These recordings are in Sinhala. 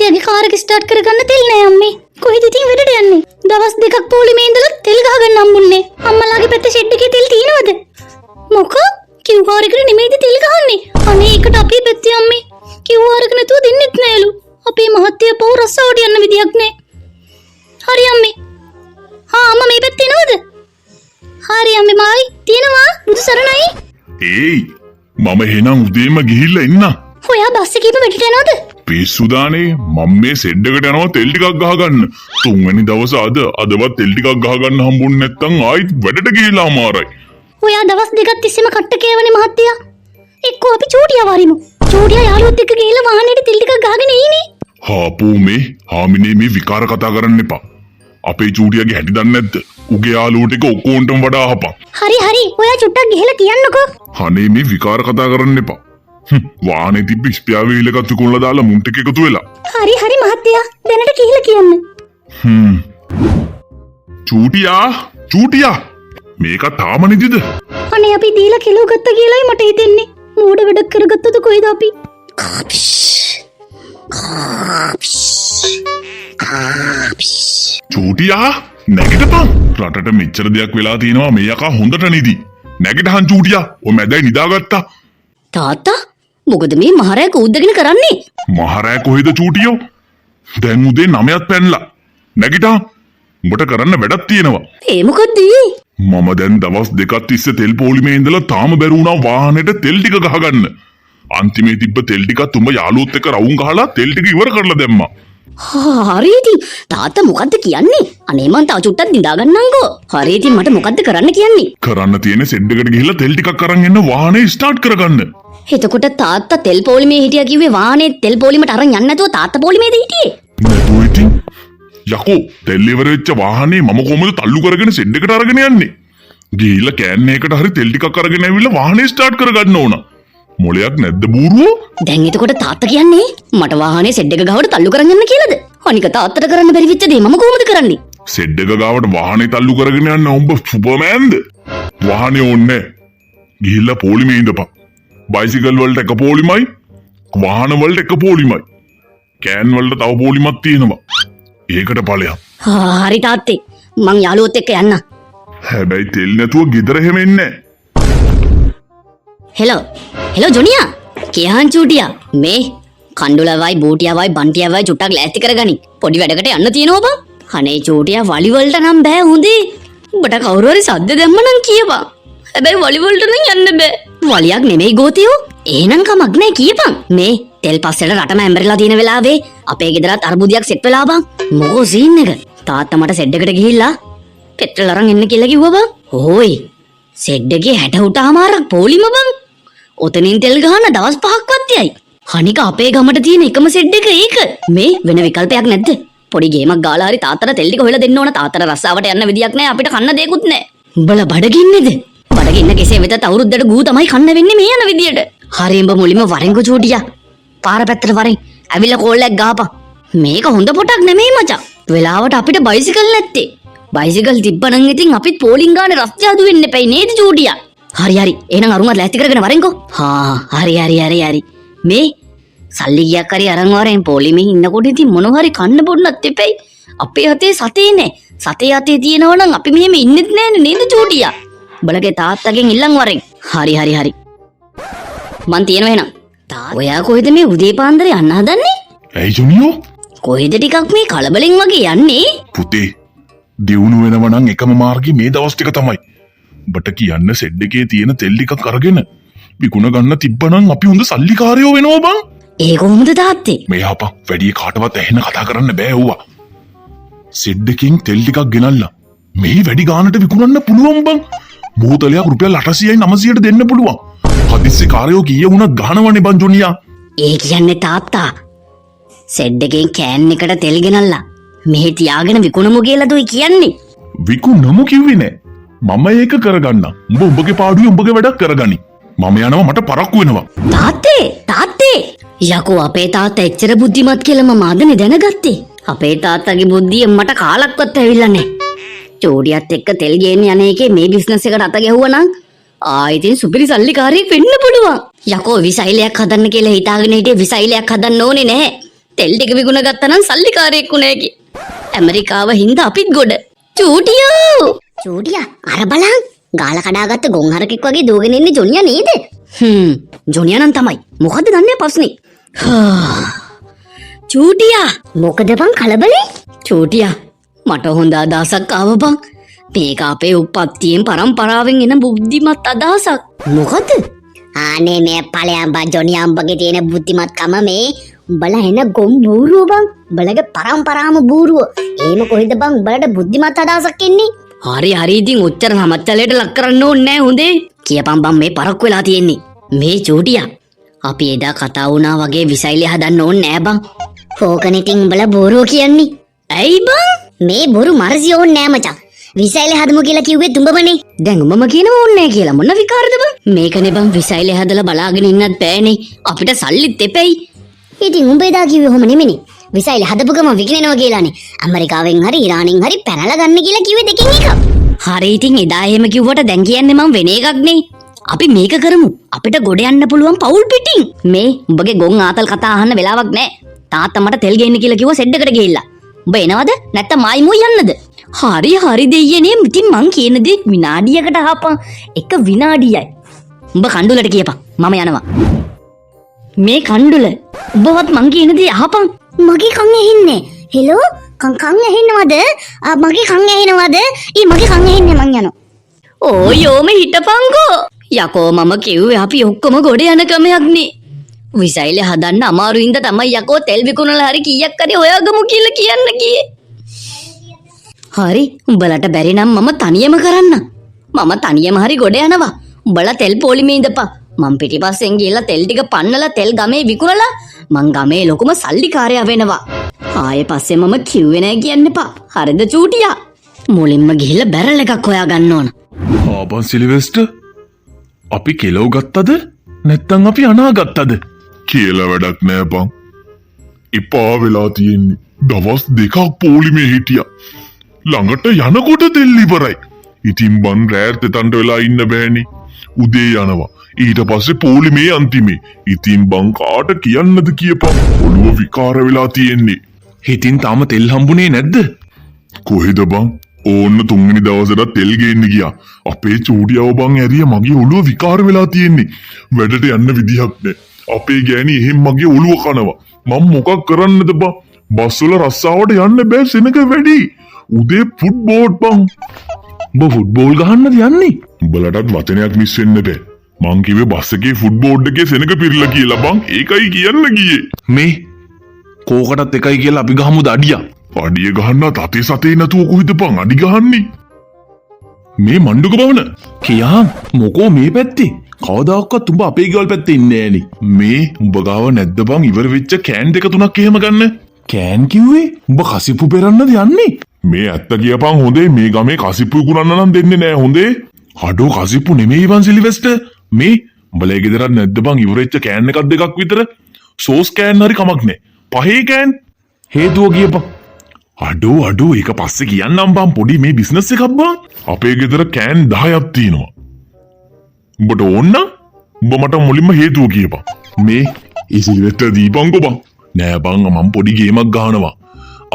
මහත්තයාගේ කාර් එක ස්ටාර්ට් කරගන්න තෙල් නෑ අම්මේ. කොහෙද ඉතින් වැඩට යන්නේ? දවස් දෙකක් පොලිමේ ඉඳලා තෙල් ගහගන්න හම්බුන්නේ. අම්මලාගේ පැත්තේ ෂෙඩ් එකේ තෙල් තියෙනවද? මොකෝ? QR එකට නෙමෙයිද තෙල් ගහන්නේ? අනේ ඒකට අපේ පැත්තේ අම්මේ. QR එක නැතුව දෙන්නෙත් නෑලු. අපේ මහත්තයා පව් රස්සාවට යන්න විදියක් නෑ. හරි අම්මේ. අම්මා මේ පැත්තේ එනවද? හරි අම්මේ මායි තියෙනවා. මුදු සරණයි. ඒයි මම එහෙනම් උදේම ගිහිල්ලා එන්න. ඔයා බස් එකේ වැඩට යනවද? පිස්සුදානේ මම මේ සෙඩ් එකට යනවා තෙල් ටිකක් ගහගන්න. තුන්වෙනි දවස අදවත් තෙල් ටිකක් ගහගන්න හම්බුනේ නැත්තම් ආයිත් වැඩට ගිහිල්ලා අමාරයි. ඔයා දවස් දෙකක් තිස්සේම කට්ට කෑවනේ මහත්තයා. එක්කෝ අපි චූටියා වරිමු. චූටියා යාළුවොත් එක්ක ගිහිල්ලා වාහනේට තෙල් ටිකක් ගහගෙන එයිනේ. හාපෝ මේ හාමිනේ මේ විකාර කතා කරන්න එපා. අපේ චූටියාගේ හැටි දන්නේ නැද්ද? උගේ යාළුවෝ ටික ඔක්කොන්ටම වඩා අහපන්. හරි ඔයා චුට්ටක් ගිහලා කියන්නකෝ. අනේ මේ විකාර කතා කරන්න එපා. වාහනේ තිබ්බ ස්පෙයා වීල් එකත් විකුණලා දාලා මුන්ට එකතු වෙලා. හරි මහත්තයා දැනට ගිහලා කියන්න. චූටියා මේක තාම නිදිද? අනේ අපි දීලා කිලෝ ගත්ත කියලායි මට හිතෙන්නේ. මෝඩ වැඩක් කරගත්තද කොයිද අපි? චූටියා නැගිටපන්. රටට මෙච්චර දෙයක් වෙලා තියෙනවා මේ යකා හොඳට නිදි. නැගිටහන් චූටියා. ඔය මැදයි නිදාගත්තා. තාත්තා මොකද මේ මහරෑ කූද්දගෙන කරන්නේ? මහරෑ කොහෙද චූටියෝ? දැන් උදේ 9ක් පැනලා. නැගිටහන්. උඹට කරන්න වැඩක් තියෙනවා. ඒ මොකද්ද? මම දැන් දවස් දෙකක් තිස්සේ තෙල් පොලිමේ ඉඳලා තාම බැරි වුණා වාහනේට තෙල් ටික ගහගන්න. අන්තිමේ තිබ්බ තෙල් ටිකත් උඹ යාළුවොත් එක්ක රවුම් ගහලා තෙල් ටික ඉවර කරලා දැම්මා. හරි ඉතින් තාත්තා මොකද්ද කියන්නේ? අනේ මං තව චුට්ටක් නිදාගන්නම්කෝ. හරි ඉතින් මට මොකද්ද කරන්න කියන්නේ? කරන්න තියෙන්නේ සෙඩ් එකට ගිහිල්ලා තෙල් ටිකක් අරන් එන්න වාහනේ ස්ටාර්ට් කරගන්න. එතකොට තාත්තා තෙල් පොලිමේ හිටියා කිව්වේ වාහනේ තෙල් පොලිමට අරන් යන්න නැතුව තාත්තා පොලිමේද හිටියේ? නැතුව ඉතින් යකෝ තෙල් ඉවර වෙච්ච වාහනේ මම කොහොමද තල්ලු කරගෙන සෙඩ් එකට අරගෙන යන්නේ? ගිහිල්ලා කෑන් එකකට හරි තෙල් ටිකක් අරගෙන ඇවිල්ලා වාහනේ ස්ටාර්ට් කරගන්න ඕන. මොලයක් නැද්ද බූරුවෝ? දැන් එතකොට තාත්තා කියන්නේ මට වාහනේ සෙඩ් එක ගාවට තල්ලු කරන් යන්න කියලාද? අනික තාත්තට කරන්න බැරි වෙච්ච දේ මම කොහොමද කරන්නේ? සෙඩ් එක ගාවට වාහනේ තල්ලු කරගෙන යන්න උඹ සුපර්මෑන්ද? වාහනේ ඕනේ. ගිහිල්ලා පොලිමේ ඉඳපන්. බයිසිකල් වලට එක පොලිමයි, වාහන වලට එක පොලිමයි. කෑන් වලට තව පොලිමක් තියෙනවා. ඒකට ඵලයක්. හරි තාත්තේ මං යාළුවොත් එක්ක යන්න. හැබැයි තෙල් නැතුව ගෙදර හැම එන්නේ හෙලෝ ජොනියා කියහන් චූටියා මේ කණ්ඩුලවයි බූටියාවයි බන්ටියාවයි චුට්ටක් ලෑස්ති කරගනි. පොඩි වැඩකට යන්න තියෙනවා බං. අනේ චූටියා වලි වලට නම් බෑ හොඳේ. උඹට කවුරු හරි සද්ද දැම්ම නම් කියපන්. හැබැයි වලි වලට නම් යන්න බෑ. වලියක් නෙමෙයි ගෝතියෝ. එහෙනම් කමක් නෑ කියපන්. මේ තෙල් පස්සෙට රටම ඇඹරලා තියෙන වෙලාවේ අපේ ගෙදරත් අර්බුදයක් සෙට් වෙලා බං. මොකෝ සීන් එක? තාත්තා මට සෙඩ් එකට ගිහිල්ලා පෙට්‍රල් අරන් එන්න කියලා කිව්වා බං. ඕයි සෙඩ් එකේ 68මාරක් පොලිම බං. ඔතනින් තෙල් ගහන දවස් 5ක්වත් යයි. අනික අපේ ගමට තියෙන එකම සෙඩ් එක ඒක. මේ වෙන විකල්පයක් නැද්ද? පොඩි ගේමක් ගාලා හරි තාත්තට තෙල් ටික හොයලා දෙන්න ඕන. තාත්තට රස්සාවට යන්න විදියක් නැහැ. අපිට කන්න දෙයක්වත් නැහැ. උඹලා බඩගින්නේද? බඩගින්න කෙසේ වෙතත් අවුරුද්දට ගූ තමයි කන්න වෙන්නේ මේ යන විදියට. හරි උඹ මුලින්ම වරෙන්කෝ චූටියා. පාර පැත්තට වරෙන්. ඇවිල්ලා කෝල්ලක් ගහපන්. මේක හොඳ පොටක් නෙමෙයි මචං. වෙලාවට අපිට බයිසිකල් නැත්තේ. බයිසිකල් තිබ්බනම් ඉතින් අපිත් පෝලිං ගානේ රස්තියාදු වෙන්න එපයි නේද චූටියා? හරි එහෙනම් අරුමත් ලෑස්ති කරගෙන වරෙන්කෝ. හරි. මේ සල්ලි ගියක් හරි අරන් වරෙන් පොලිමේ ඉන්නකොට ඉතින් මොන හරි කන්න බොන්නත් එපයි. අපේ අතේ සතේ නෑ. සතේ අතේ තියෙනවා නම් අපි මෙහෙම ඉන්නෙත් නෑනේ නේද චූටියා? බලගේ තාත්තගෙන් ඉල්ලන් වරෙන්. හරි. මං තියෙනවා එහෙනම්. ඔයා කොහෙද මේ උදේ පාන්දර යන්න හදන්නේ? ඇයි ජොනියෝ? කොහෙද ටිකක් මේ කලබලෙන් වගේ යන්නේ? පුතේ දියුණු වෙනවා නම් එකම මාර්ගය මේ දවස් ටික තමයි. බට කියන්න සෙඩ් එකේ තියෙන තෙල් ටිකක් අරගෙන විකුණ ගන්න තිබ්බනම් අපි හොඳ සල්ලිකාරයෝ වෙනවා බං. ඒ කොහොමද තාත්තේ? මේ හපා වැඩි කාටවත් ඇහෙන කතා කරන්න බෑ ඌවා. සෙඩ් එකෙන් තෙල් ටිකක් ගෙනල්ලා මේ වැඩි ගානට විකුණන්න පුළුවන් බං. බෝතලයක් රුපියල් 800යි 900ට දෙන්න පුළුවන්. හදිස්සි කාර්යෝ කීය වුණත් ගහනවනේ බං ජොනියා. ඒ කියන්නේ තාත්තා සෙඩ් එකෙන් කෑන් එකට තෙල් ගෙනල්ලා මෙහෙ තියාගෙන විකුණමු කියලාද ඔය කියන්නේ? විකුණමු කිව්වේ නෑ. මම ඒක කරගන්න. උඹ උඹගේ පාඩුවේ උඹගේ වැඩක් කරගනි. මම යනවා මට පරක්කු වෙනවා. තාත්තේ යකෝ අපේ තාත්තා එච්චර බුද්ධිමත් කියලා මම අදනේ දැනගත්තේ. අපේ තාත්තගේ බුද්ධිය මට කාලක්වත් ඇවිල්ලා නෑ. චෝඩියත් එක්ක තෙල් ගේන්න යන එකේ මේ බිස්නස් එකට අත ගැහුවා නම් ආයිතින් සුපිරි සල්ලිකාරියෙක් වෙන්න පුළුවන්. යකෝ විසයිලයක් හදන්න කියලා හිතාගෙන හිටියේ විසයිලයක් හදන්න ඕනේ නැහැ. තෙල් ටික විකුණ ගත්තා නම් සල්ලිකාරයෙක් වුණා කි. ඇමරිකාව හින්දා අපිත් ගොඩ. චූටියෝ! චූටියා අර බලන් ගාලා කඩාගත්ත ගොන් හරකෙක් වගේ දුවගෙන ඉන්නේ ජොනියා නේද? ජොනියා නම් තමයි. මොකද්ද දන්නේ ප්‍රශ්නේ? චූටියා මොකද බං කලබලේ? චූටියා මට හොඳ අදහසක් ආව බං. මේක අපේ උප්පත්තියෙන් පරම්පරාවෙන් එන බුද්ධිමත් අදහසක්. මොකද? ආනේ මේ ඵලයන් බං ජොනියා අම්බගේ තියෙන බුද්ධිමත්කම මේ උඹලා එන ගොම් බූරුව බං. උඹලගේ පරම්පරාම බූරුව. එහෙම කොහෙද බං උඹලට බුද්ධිමත් අදහසක් එන්නේ? හරි හරි ඉතින් ඔච්චර සමච්චලයට ලක් කරන්න ඕනේ නෑ හොඳේ. කියපන් බං මේ පරක් වෙලා තියෙන්නේ. මේ චූටියා අපි එදා කතා වුණා වගේ විසයිලි හදන්න ඕනේ නෑ බං. ඕකනේ ඉතින් උඹලා බොරුව කියන්නේ. ඇයි බං? මේ බොරු මර්සි ඕනේ නෑ මචං. විසයිලි හදමු කියලා කිව්වේ තුඹමනේ. දැන් උඹම කියනවා ඕනේ නෑ කියලා මොන විකාරද බං? මේකනේ බං විසයිලි හදලා බලාගෙන ඉන්නත් බෑනේ. අපිට සල්ලිත් එපෙයි. ඉතින් උඹ එදා කිව්වේ ඔහොම නෙමෙයි. විසයිලි හදපු ගම විකිනෙනවා කියලානේ. ඇමරිකාවෙන් හරි ඉරානෙන් හරි පැනලා ගන්න කියලා කිව්වේ දෙකෙන් එකක්. හරි ඉතින් එදා එහෙම කිව්වට දැන් කියන්නේ මං වෙන එකක් නේ. අපි මේක කරමු. අපිට ගොඩ යන්න පුළුවන් පවුල් පිටින්. මේ උඹගේ ගොන් ආතල් කතා අහන්න වෙලාවක් නෑ. තාත්තා මට තෙල් ගේන්න කියලා කිව්වා සෙඩ් එකට ගිහිල්ලා. උඹ එනවද? නැත්තම් මායි මොයි යන්නද? හරි හරි දෙයියනේ. ඉතින් මං කියන දේ විනාඩියකට අහපන්. එක විනාඩියයි. උඹ කණ්ඩුලට කියපන්. මම යනවා. මේ කණ්ඩුල උඹවත් මං කියන දේ අහපන්. මගේ කන් ඇහින්නේ. හෙලෝ කන් ඇහෙනවද? මගේ කන් ඇහෙනවද? මගේ කන් ඇහෙන්නේ මං යනවා. ඕයෝම හිටපන්කෝ. යකෝ මම කිව්වේ අපි ඔක්කොම ගොඩ යන ක්‍රමයක් නේ. විසයිලේ හදන්න අමාරුයින්ද තමයි යකෝ තෙල් විකුණලා හරි කීයක් හරි හොයාගමු කියලා කියන්න ගියේ. හරි උඹලට බැරි නම් මම තනියම කරන්න. මම තනියම හරි ගොඩ යනවා. උඹලා තෙල් පොලිමේ ඉඳපන්. මං පිටිපස්සෙන් ගිහලා තෙල් ටික පන්නලා තෙල් ගමේ විකුණලා මං ගමේ ලොකුම සල්ලිකාරයා වෙනවා. ආයේ පස්සේ මම කිව්වේ නෑ කියන්න එපා. හරිද චූටියා? මුලින්ම ගිහලා බැරල් එකක් හොයාගන්න ඕන. ආබන් සිල්වෙස්ටර් අපි කෙලව ගත්තද නැත්තම් අපි අනාගත්තද කියලා වැඩක් නෑ බං. එපා වෙලා තියෙන්නේ. දවස් දෙකක් පොලිමේ හිටියා. ළඟට යනකොට තෙල් ඉවරයි. ඉතින් බන් රෑත් තන්ට වෙලා ඉන්න බෑනේ. උදේ යනවා. ඊට පස්සේ පොලිමේ අන්තිමේ. ඉතින් බං කාට කියන්නද කියපන්. ඔළුව විකාර වෙලා තියෙන්නේ. හිතින් තාම තෙල් හම්බුනේ නැද්ද? කොහෙද බං? ඕන්න තුන්වෙනි දවසට තෙල් ගේන්න ගියා. අපේ චූටියව බං ඇරිය මගේ ඔළුව විකාර වෙලා තියෙන්නේ. වැඩට යන්න විදිහක් නැහැ. අපේ ගෑණි එහෙම මගේ ඔළුව කනවා. මම මොකක් කරන්නද බං? බස් වල රස්සාවට යන්න බෑ සෙනඟ වැඩි. උදේ ෆුට්බෝල් බං. උඹ ෆුට්බෝල් ගහන්නද යන්නේ? උඹලටත් වචනයක් මිස් වෙන්න බෑ. මං කිව්වේ බස් එකේ ෆුට්බෝල් එකේ සෙනඟ පිරලා කියලා බං. ඒකයි කියන්න ගියේ. මේ කෝකටත් එකයි කියලා අපි ගහමුද අඩියා? අඩිය ගහන්න තතේ සතේ නැතුව කොහෙද බං අඩි ගහන්නේ? මේ මණ්ඩුක බවන කියා මොකෝ මේ පැත්තේ කවදාකවත් උඹ අපේ ගෙවල් පැත්තේ ඉන්නේ නෑනේ. මේ උඹ ගාව නැද්ද බං ඉවර වෙච්ච කෑන් දෙක තුනක් එහෙම ගන්න? කෑන් කිව්වේ උඹ කසිප්පු පෙරන්නද යන්නේ? මේ ඇත්ත කියපන් හොඳේ. මේ ගමේ කසිප්පු විකුණන්න නම් දෙන්නේ නෑ හොඳේ. අඩෝ කසිප්පු නෙමෙයි බං සිල්වෙස්ටර්. මේ උඹලේ ගෙදරක් නැද්ද බං ඉවර වෙච්ච කෑන් එකක් දෙකක් විතර? සෝස් කෑන් හරි කමක් නෑ. පහේ කෑන් හේතුව කියපන්. අඩෝ ඒක පස්සේ කියන්නම් බං. පොඩි මේ බිස්නස් එකක් බං. අපේ ගෙදර කෑන් 10ක් තියෙනවා. උඹට ඕන්න? උඹ මට මුලින්ම හේතුව කියපන්. මේ ඉසිලෙට දීපන්කෝ බං. නෑ බං මම පොඩි ගේමක් ගහනවා.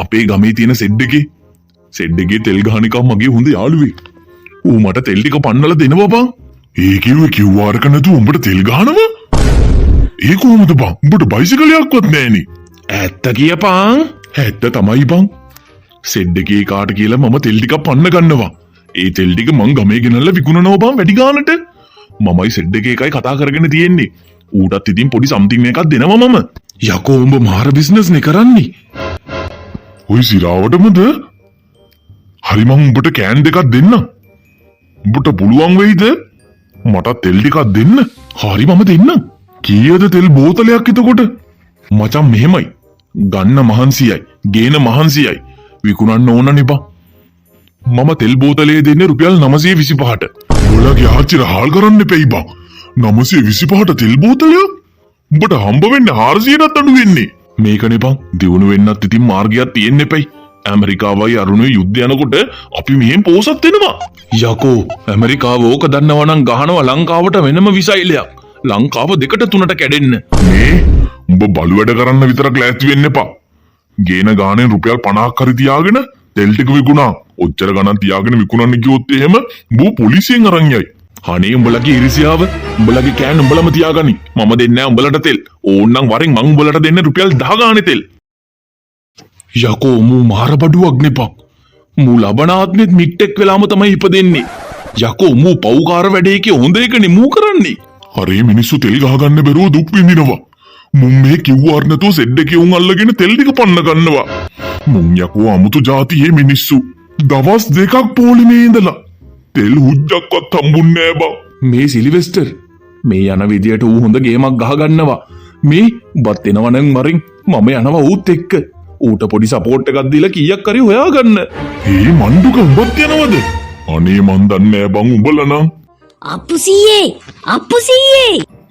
අපේ ගමේ තියෙන සෙඩ් එකේ තෙල් ගහන එක මගේ හොඳ යාළුවෙක්. ඌ මට තෙල් ටික පන්නලා දෙනවා බං. ඒ කිව්වේ කිව්වාරක නැතුව උඹට තෙල් ගහනවා? ඒ කොහොමද බං? උඹට බයිසිකලයක්වත් නෑනේ. ඇත්ත කියපන්. ඇත්ත තමයි බං. සෙඩ් එකේ කාට කියලා මම තෙල් ටිකක් පන්න ගන්නවා. ඒ තෙල් ටික මං ගමේ ගෙනල්ලා විකුණනවා බං වැඩි ගානට. මමයි සෙඩ් එකේ එකයි කතා කරගෙන තියෙන්නේ. ඌටත් ඉතින් පොඩි සම්තිං එකක් දෙනවා මම. යකෝ උඹ මාර බිස්නස් නේ කරන්නේ. ඔය සිරාවටමද? හරි මං උඹට කෑන් දෙකක් දෙන්න. උඹට පුළුවන් වෙයිද? මට තෙල් ටිකක් දෙන්න. හරි මම දෙන්න. කීයද තෙල් බෝතලයක් එතකොට? මචං මෙහෙමයි. ගන්න මහන්සියයි, ගේන මහන්සියයි. විකුණන්න ඕන නෙබා. මම තෙල් බෝතලේ දෙන්නේ රුපියල් 925ට. ඔයාලගේ ආච්චිට හාල් කරන්න එපෙයි බං. 925ට තෙල් බෝතලයක්? උඹට හම්බ වෙන්නේ 400ටත් අඩු වෙන්නේ. මේකනේ බං. දිනුන වෙන්නත් ඉතින් මාර්ගයක් තියෙන්න එපෙයි. ඇමරිකාවයි අරුණේ යුද්ධ යනකොට අපි මෙහෙන් පෝසත් වෙනවා. යකෝ ඇමරිකාව ඕක දන්නවා නම් ගහනවා ලංකාවට වෙනම විසයිලයක්. ලංකාව 2ට 3ට කැඩෙන්න. මේ උඹ බලු වැඩ කරන්න විතරක් ලෑස්ති වෙන්න එපා. ගේන ගානේ රුපියල් 50ක් හරි තියාගෙන තෙල් ටික විකුණා. ඔච්චර ගණන් තියාගෙන විකුණන්න කිව්වොත් එහෙම බෝ පොලිසියෙන් අරන් යයි. අනේ උඹලගේ ඉරිසියාව උඹලගේ කෑන් උඹලම තියාගනි. මම දෙන්නේ නැහැ උඹලට තෙල්. ඕන්නම් වරෙන් මං උඹලට දෙන්නේ රුපියල් 10 ගානේ තෙල්. යකෝ මූ මාර බඩුවක් නෙපා. මූ ලබනාත්මෙත් මිට්ටෙක් වෙලාම තමයි ඉපදෙන්නේ. යකෝ මූ පව්කාර වැඩේකේ හොඳ එකනේ මූ කරන්නේ. හරි මිනිස්සු තෙල් ගහගන්න බැරුව දුක් විඳිනවා. මුන් මේ කිව්වාර නැතුව සෙඩ් එකේ උන් අල්ලගෙන තෙල් ටික පන්න ගන්නවා. මුන් යකෝ අමුතු જાතියේ මිනිස්සු. දවස් දෙකක් පොලිමේ ඉඳලා තෙල් හුජ්ජක්වත් හම්බුන්නේ නෑ බං. මේ සිලිවෙස්ටර් මේ යන විදියට ඌ හොඳ ගේමක් ගහගන්නවා. මේ බත් එනවනම් වරින් මම යනවා ඌත් එක්ක. ඌට පොඩි සපෝට් එකක් දීලා කීයක් හරි හොයාගන්න. ඒ මණ්ඩුක උඹත් යනවද? අනේ මන් දන්නේ නෑ බං උඹලා නම්. අප්පුසීයේ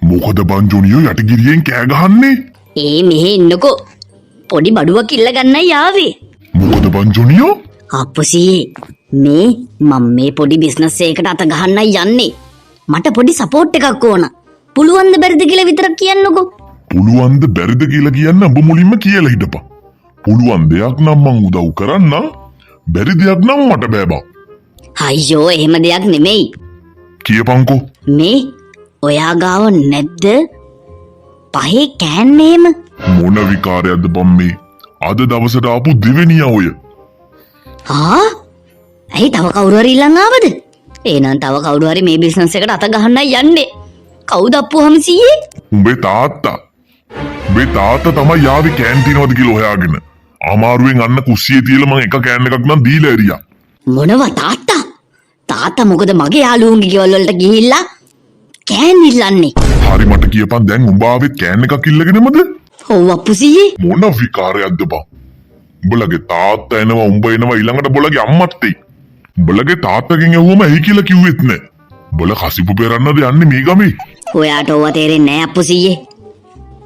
මොකද බං ජොනියෝ යටිගිරියෙන් කෑ ගහන්නේ? ඒ මෙහෙ ඉන්නකෝ. පොඩි බඩුවක් ඉල්ල ගන්නයි ආවේ. මොකද බං ජොනියෝ? අප්පුසීයේ මේ මම මේ පොඩි බිස්නස් එකකට අත ගහන්නයි යන්නේ. මට පොඩි සපෝට් එකක් ඕන. පුළුවන්ද බැරිද කියලා විතරක් කියන්නකෝ. පුළුවන්ද බැරිද කියලා කියන්න ඔබ මුලින්ම කියලා හිටපන්. පුළුවන් දෙයක් නම් මං උදව් කරන්න. බැරි දෙයක් නම් මට බෑ බං. අයියෝ එහෙම දෙයක් නෙමෙයි. කියපන්කෝ. මේ ඔයා ගාව නැද්ද? පහේ කෑන් එහෙම? මොන විකාරයක්ද බම් මේ? අද දවසට ආපු දෙවෙනියා ඔය. ඇයි තව කවුරු හරි ඊළඟ ආවද? එහෙනම් තව කවුරු හරි මේ බිස්නස් එකට අත ගහන්නයි යන්නේ. කවුද අප්පු හම්සියේ? උඹේ තාත්තා. උඹේ තාත්තා තමයි යාවි කැන්ටින් වලද කියලා හොයාගෙන. අමාරුවෙන් අන්න කුස්සියේ තියලා මං එක කෑන් එකක් නම් දීලා ඇරියා. මොනවා තාත්තා? තාත්තා මොකද මගේ යාළුවන්ගේ ගෙවල් වලට ගිහිල්ලා කෑන් ඉල්ලන්නේ? හරි මට කියපන් දැන් උඹ ආවෙත් කෑන් එකක් ඉල්ලගෙනමද? ඔව් අප්පුසියේ. මොන විකාරයක්ද බං? උඹලගේ තාත්තා එනවා උඹ එනවා ඊළඟට උඹලගේ අම්මත් එයි. උඹලගේ තාත්තගෙන් ඇහුවම ඇයි කියලා කිව්වෙත් නෑ. උඹල කසිපු පෙරන්නද යන්නේ මේ ගමේ? ඔයාට ඕවා තේරෙන්නේ නෑ අප්පුසියේ.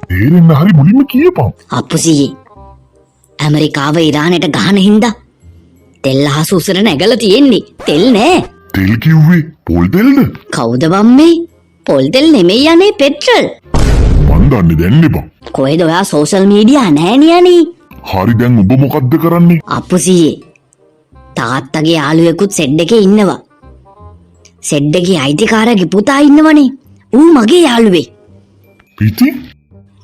තේරෙන්න හරි මුලින්ම කියපන්. අප්පුසියේ. ඇමරිකාව ඉරානයට ගහන හින්දා තෙල් අහස උසර නැගලා තියෙන්නේ. තෙල් නෑ. තෙල් කිව්වේ පොල් තෙල්ද? කවුද බම්මේ? පොල් තෙල් නෙමෙයි යන්නේ පෙට්‍රල්. මන් දන්නේ දැන් නේ බං. කොහෙද ඔයා සෝෂල් මීඩියා නෑනේ යන්නේ. හරි දැන් ඔබ මොකද්ද කරන්නේ? අප්පුසියේ. තාත්තගේ යාළුවෙකුත් සෙඩ් එකේ ඉන්නවා. සෙඩ් එකේ අයිතිකාරගේ පුතා ඉන්නවනේ. ඌ මගේ යාළුවේ. පිටි?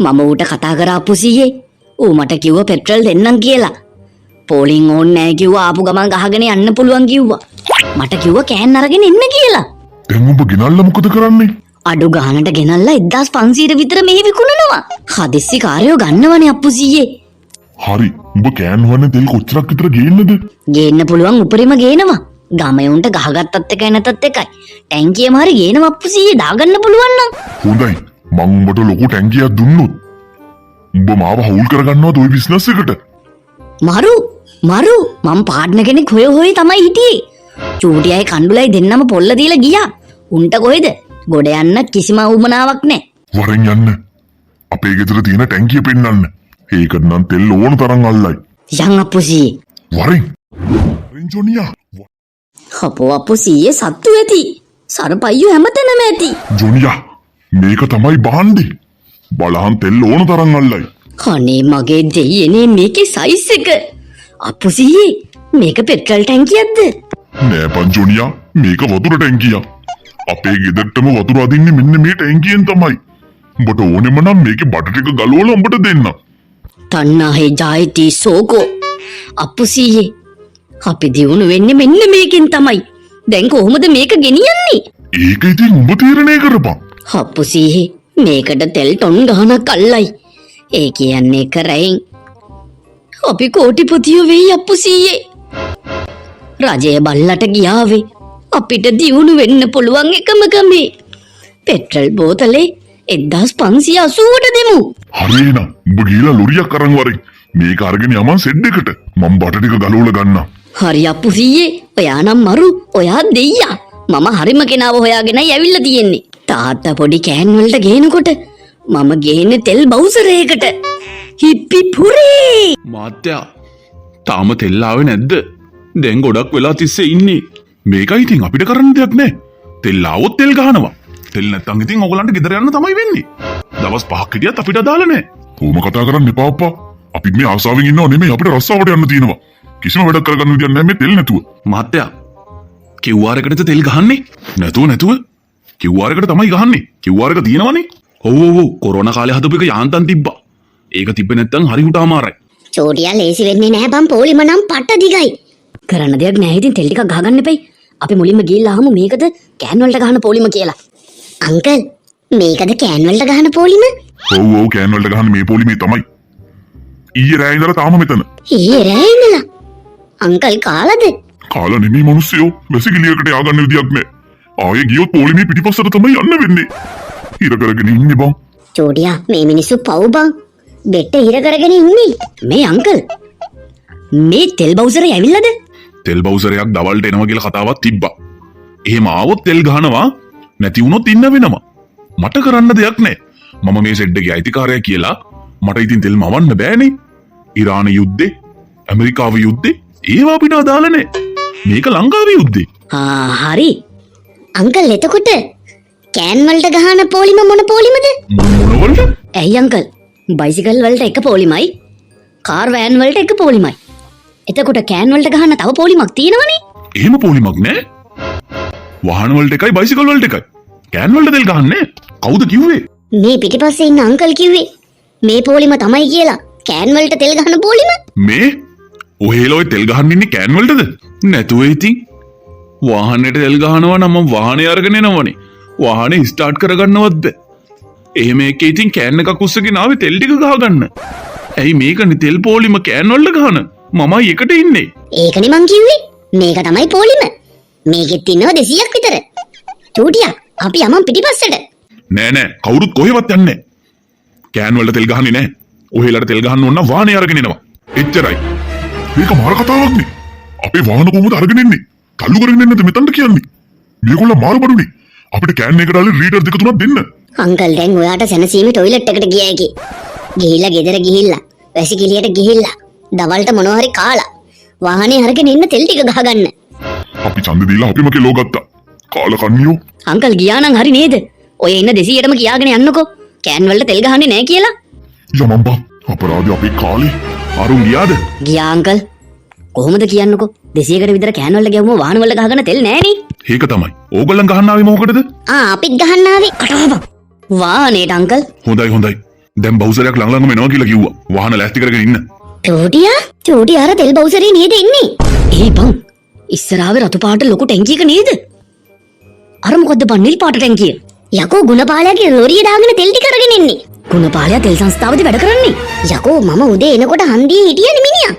මම ඌට කතා කරා අප්පුසියේ. ඌ මට කිව්ව පෙට්‍රල් දෙන්නම් කියලා. පෝලිං ඕන් නෑ කිව්වා ආපු ගමන් ගහගෙන යන්න පුළුවන් කිව්වා. මට කිව්වා කෑන් අරගෙන එන්න කියලා. දැන් ඔබ ගෙනල්ලා මොකද කරන්නේ? අඩු ගානට ගෙනල්ලා 1500 විතර මෙහි විකුණනවා. හදිස්සි කාර්යෝ ගන්නවනේ අප්පුසියේ. හරි උඹ කෑන් හොයන්න තෙල් කොච්චරක් විතර ගේන්නද? ගේන්න පුළුවන් උපරිම ගේනවා. ගමයුන්ට ගහගත්තත් එකයි නැතත් එකයි. ටැංකියම හරි ගේනවා අප්පුසියේ දාගන්න පුළුවන් නම්. හොඳයි මං උඹට ලොකු ටැංකියක් දුන්නොත් උඹ මාව හවුල් කරගන්නවද ওই බිස්නස් එකට? මරු මම පාර්ට්නර් කෙනෙක් හොය තමයි හිටියේ. චූටියයි කණ්ඩුලයි දෙන්නම පොල්ල දීලා ගියා. උන්ට කොහෙද? ගොඩ යන්න කිසිම උමනාවක් නැහැ. වරෙන් යන්න. අපේ ගෙදර තියෙන ටැංකිය පෙන්නන්න. ඒකට නම් තෙල් ඕන තරම් අල්ලයි. යන් අප්පුසියේ. වරෙන් ජොනියා. අපෝ අප්පුසියේ සත්තු ඇති. සරපයියු හැමතැනම ඇති. ජොනියා මේක තමයි බාණ්ඩේ. බලහන් තෙල් ඕන තරම් අල්ලයි. අනේ මගේ දෙයියනේ මේකේ සයිස් එක. අප්පුසියේ මේක පෙට්‍රල් ටැංකියක්ද? නෑ බං ජොනියා මේක වතුර ටැංකියක්. අපේ ගෙදරටම වතුර අදින්නේ මෙන්න මේ ටැංකියෙන් තමයි. උඹට ඕනෙම නම් මේකේ බඩ ටික ගලවලා උඹට දෙන්න. තණ්හාහේ ජායති සෝකෝ. අප්පුසියේ අපි දිනුන වෙන්නේ මෙන්න මේකෙන් තමයි. දැන් කොහොමද මේක ගෙනියන්නේ? ඒක ඉතින් උඹ තීරණය කරපන්. අප්පුසියේ මේකට තෙල් ටොන් ගහනක් අල්ලයි. ඒ කියන්නේ කරයින් අපි කෝටිපතියෝ වෙයි අප්පුසියේ. රජය බල්ලට ගියාවේ අපිට දියුණු වෙන්න පුළුවන් එකම ගමේ. පෙට්‍රල් බෝතලේ 1580ට දෙමු. හරි එහෙනම් උඹ ගිහලා ලොරියක් අරන් වරෙන් මේක අරගෙන යමන් සෙඩ් එකට. මම බඩ ටික ගලවලා ගන්නම්. හරි අප්පුසියේ ඔයා නම් මරු ඔයා දෙයියා. මම හරිම කෙනාව හොයාගෙනයි ඇවිල්ලා තියෙන්නේ. තාත්තා පොඩි කෑන් වලට ගේනකොට මම ගේන්නේ තෙල් බවුසරයකට. හිප්පි පුරේ. මාත්‍යා තාම තෙල් ආවේ නැද්ද? දැන් ගොඩක් වෙලා තිස්සේ ඉන්නේ. මේකයි ඉතින් අපිට කරන්න දෙයක් නැහැ. තෙල් ආවොත් තෙල් ගහනවා. තෙල් නැත්තම් ඉතින් ඔයගලන්ට ගෙදර යන්න තමයි වෙන්නේ. දවස් 5ක් හිටියත් අපිට අදාළ නැහැ. කොහොම කතා කරන්නේ එපා අප්පා. අපි මේ ආසාවෙන් ඉන්නව නෙමෙයි අපිට රස්සාවට යන්න තියෙනවා. කිසිම වැඩක් කරගන්න විදියක් නැහැ මේ තෙල් නැතුව. මහත්තයා QR එකටද තෙල් ගහන්නේ? නැතුව QR එකට තමයි ගහන්නේ. QR එක තියෙනවනේ. ඔව් කොරෝනා කාලේ හදපු එක යාන්තම් තිබ්බා. ඒක තිබ්බේ නැත්තම් හරි උට අමාරයි. චෝටියා ලේසි වෙන්නේ නැහැ බං පොලිම නම් පට දිගයි. කරන්න දෙයක් නැහැ ඉතින් තෙල් ටිකක් ගහගන්න එපයි. අපි මුලින්ම ගිහිල්ලා අහමු මේකද කෑන් වලට ගහන පොලිම කියලා. අංකල් මේකද කෑන් වලට ගහන පොලිම? ඔව් කෑන් වලට ගහන්න මේ පොලිමේ තමයි. ඊයේ රෑ ඉඳලා තාම මෙතන. ඊයේ රෑ ඉඳලා අංකල් කාලද? කාලා නෙමෙයි මිනිස්සුયો. වැසිකිළියකට ය아가න්න විදියක් නැහැ. ආයේ ගියොත් පොලිමේ පිටිපස්සට තමයි යන්න වෙන්නේ. හිර කරගෙන ඉන්නේ බං. චෝටියා මේ මිනිස්සු පව් බං. බෙට්ට හිර කරගෙන ඉන්නේ. මේ අංකල් මේ තෙල් බවුසරේ ඇවිල්ලාද? තෙල් බවුසරයක් දවල්ට එනවා කියලා කතාවක් තිබ්බා. එහෙම ආවොත් තෙල් ගහනවා නැති වුණොත් ඉන්න වෙනවා. මට කරන්න දෙයක් නැහැ. මම මේ සෙඩ් එකේ අයිතිකාරයා කියලා මට ඉතින් තෙල් මවන්න බෑනේ. ඉරාන යුද්ධේ, ඇමරිකාව යුද්ධේ ඒවා අපිට අදාළ නැහැ. මේක ලංකාවේ යුද්ධේ. හරි. අංකල් එතකොට කෑන් වලට ගහන පොලිම මොන පොලිමද? මොනවලට? ඇයි අංකල් බයිසිකල් වලට එක පොලිමයි කාර් වෑන් වලට එක පොලිමයි. එතකොට කෑන් වලට ගහන්න තව පොලිමක් තියෙනවනේ. එහෙම පොලිමක් නෑ. වාහන වලට එකයි බයිසිකල් වලට එකයි. කෑන් වලට තෙල් ගහන්නේ. කවුද කිව්වේ? මේ පිටිපස්සේ ඉන්න අංකල් කිව්වේ මේ පොලිම තමයි කියලා. කෑන් වලට තෙල් ගහන පොලිම. මේ ඔහෙලොයි තෙල් ගහන්න ඉන්නේ කෑන් වලටද? නැතුව ඉතින් වාහනේට තෙල් ගහනවා නම් මම වාහනේ අරගෙන එනවනේ. වාහනේ ස්ටාර්ට් කරගන්නවත් බෑ. එහෙම එකේ ඉතින් කෑන් එකක් උස්සගෙන ආවේ තෙල් ටික ගහගන්න. ඇයි මේකනේ තෙල් පොලිම කෑන් වලට ගහන? මමයි එකට ඉන්නේ. ඒකනේ මං කිව්වේ. මේක තමයි පොලිම. මේකෙත් ඉන්නවා 200ක් විතර. චූටියා අපි යමන් පිටිපස්සට. නෑ කවුරුත් කොහෙවත් යන්නේ නෑ. කෑන් වලට තෙල් ගහන්නේ නෑ. ඔහෙලට තෙල් ගහන්න ඕන නම් වාහනේ අරගෙන එනවා. එච්චරයි. මේක මාර කතාවක් නේ. අපේ වාහන කොහොමද අරගෙන එන්නේ? තල්ලු කරගෙන එන්නද මෙතනට කියන්නේ? මේගොල්ලෝ මාරු බඩුනේ. අපිට කෑන් එකට අල්ල ලීටර් දෙක තුනක් දෙන්න. අංකල් දැන් ඔයාට සැනසීමේ টয়ලට් එකට ගියා එකේ. ගිහිල්ලා ගෙදර ගිහිල්ලා වැසිකිළියට ගිහිල්ලා දවල්ට මොනවා හරි කාලා වාහනේ අරගෙන එන්න තෙල් ටික ගහගන්න. අපි ඡන්ද දීලා අපිම කෙලෝ ගත්තා. කාලා කන්නියෝ. අංකල් ගියා නම් හරි නේද? ඔය ඉන්න 200ටම කියාගෙන යන්නකෝ. කෑන් වලට තෙල් ගහන්නේ නැහැ කියලා. යමම්බා අපරාධي අපේ කාලේ. අරුන් ගියාද? ගියා අංකල්. කොහොමද කියන්නකෝ? 200කට විතර කෑන් වලට ගියවම වාහන වලට ගහගන්න තෙල් නැහනේ. ඒක තමයි. ඕගොල්ලන් ගහන්න ආවේ මොකටද? අපිත් ගහන්න ආවේ කටවපන්. වාහනේට අංකල්. හොඳයි. දැන් බවුසරයක් ළඟ එනවා කියලා කිව්වා. වාහන ලෑස්ති කරගෙන ඉන්න. චෝටියා අර තෙල් බවුසරේ නේද ඉන්නේ? ඒ බං ඉස්සරහාවේ රතු පාට ලොකු ටැංකියක නේද? අර මොකද්ද බං නිල් පාට ටැංකිය? යකෝ ගුණපාලයාගේ ලොරිය දාගෙන තෙල් ටික අරගෙන එන්නේ. ගුණපාලයා තෙල් සංස්ථාවේදී වැඩ කරන්නේ. යකෝ මම උදේ එනකොට හන්දියේ හිටියනේ මිනිහා.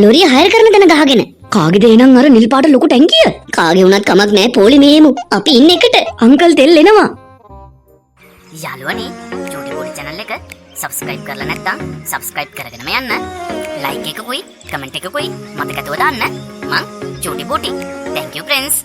ලොරිය හයර් කරන තැන ගහගෙන. කාගේද එනං අර නිල් පාට ලොකු ටැංකිය? කාගේ වුණත් කමක් නැහැ පොලිමේමු. අපි ඉන්න එකට. අංකල් තෙල් එනවා. යාළුවනේ චූටි පොඩි channel එක subscribe කරලා නැත්නම් subscribe කරගෙනම යන්න. like එකකුයි comment එකකුයි මතකතුව දාන්න. මං චූටි පොටි. thank you friends.